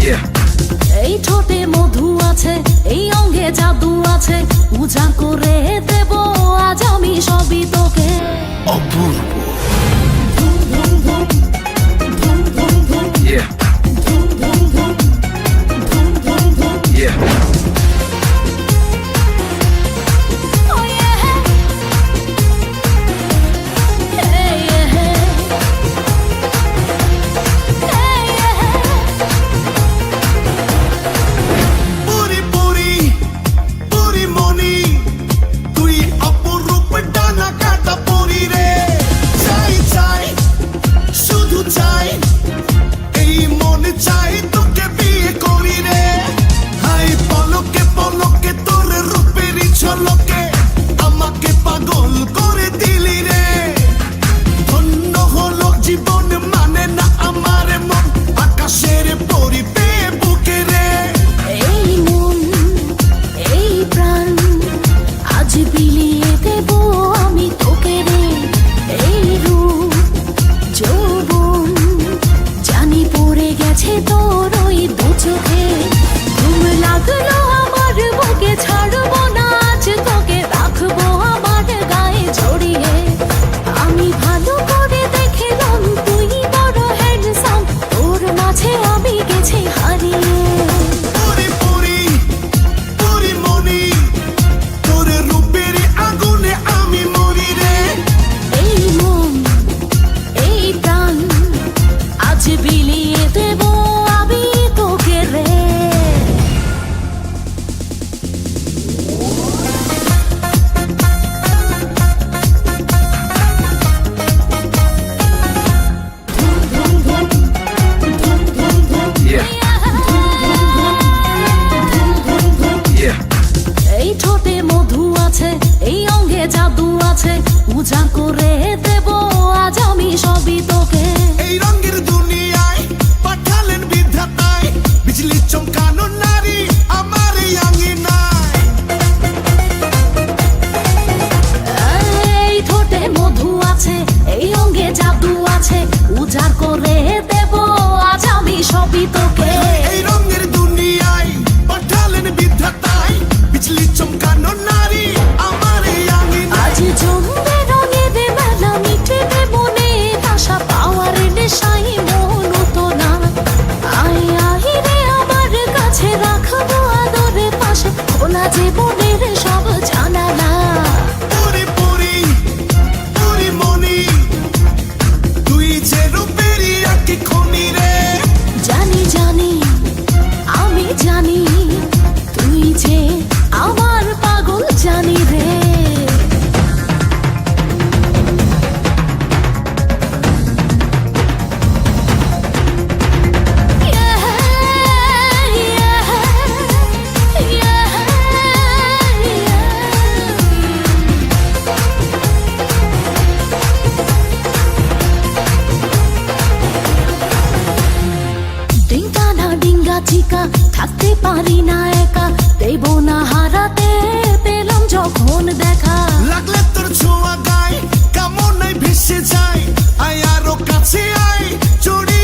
এই ঠোঁটে মধু আছে, এই অঙ্গে জাদু আছে, পূজা করে দেব আজ আমি সবই তোকে। অপূর্ব ধুম ধুম ধুম ধুম ধুম ধুম ধুম ধুম ধুম ধুম ধুম ধুম। Oh yeah. Hey yeah. Hey yeah. Puri Puri Puri মনি তুই অপরূপ ডানা কাটা পরি রে। চাই চাই শুধু চাই এই মনে চাই তোকে বিয়ে করি রে। হাই পলকে পলকে তোর রূপেরই ঝলকে আমাকে পাগল করে দিলি রে। ধন্য হলো জীবন মানে না আমার মন আকাশের পরি পেয়ে বুকে রে। এই মন এই প্রাণ আজ বিলিয়ে দেব আমি তোকে রে। এই রূপ যৌবন জানি পড়ে গেছে তোর ওই দু চোখে। ঘুম লাগলো আমার বুকে, ছাড়বো না আজ তোকে, রাখবো আমার গায়ে জড়িয়ে। আমি ভালো করে দেখলাম তুই বড় হ্যান্ডসাম, তোর মাঝে আমি গেছি হারিয়ে। পুরি পুরি পুরি মনি তোর রূপের আগুনে আমি মরি রে। এই মন এই প্রাণ আজ বিলিয়ে দেব আমি তোকে রে। ধুম ধুম ধুম ধুম ধুম ধুম। ধুম ধুম ধুম। এই ঠোঁটে মধু আছে, এই অঙ্গে জাদু আছে, পূজা করে দেব আজ আমি সবই তোকে। এই রঙের দুনিয়ায় পাঠালেন বিধাতায় বিজলি চমকানো নারী আমার এই আঙিনায়। এই ঠোঁটে মধু আছে, এই অঙ্গে জাদু আছে, পূজা করে দেব আজ আমি সবই তোকে। এই রঙের দুনিয়ায় পাঠালেন বিধাতায় বিজলি চমকানো নারী আমার এই আঙিনায়। আজ জমবে রঙের মেলা, মিটবে মনের আশা, পাওয়ার নেশায় মন তো না। আয় আয় রে আমার কাছে, রাখবো আদরে পাশে, খোলা জীবনের সব জানালা। পুরি পুরি পুরি মনি তুই যে রূপেরই একই খনি রে। জানি জানি আমি জানি তুই যে আমার পাগল জানি রে। ডিঙ্গা না ডিঙ্গা চিকা থাকতে পারি না একা, দেব না হারাতে পেলাম যখন দেখা। লাগলে তোর ছোঁয়া গায় কামনায় ভেসে যায় আয় আরো কাছে আয় জড়িয়ে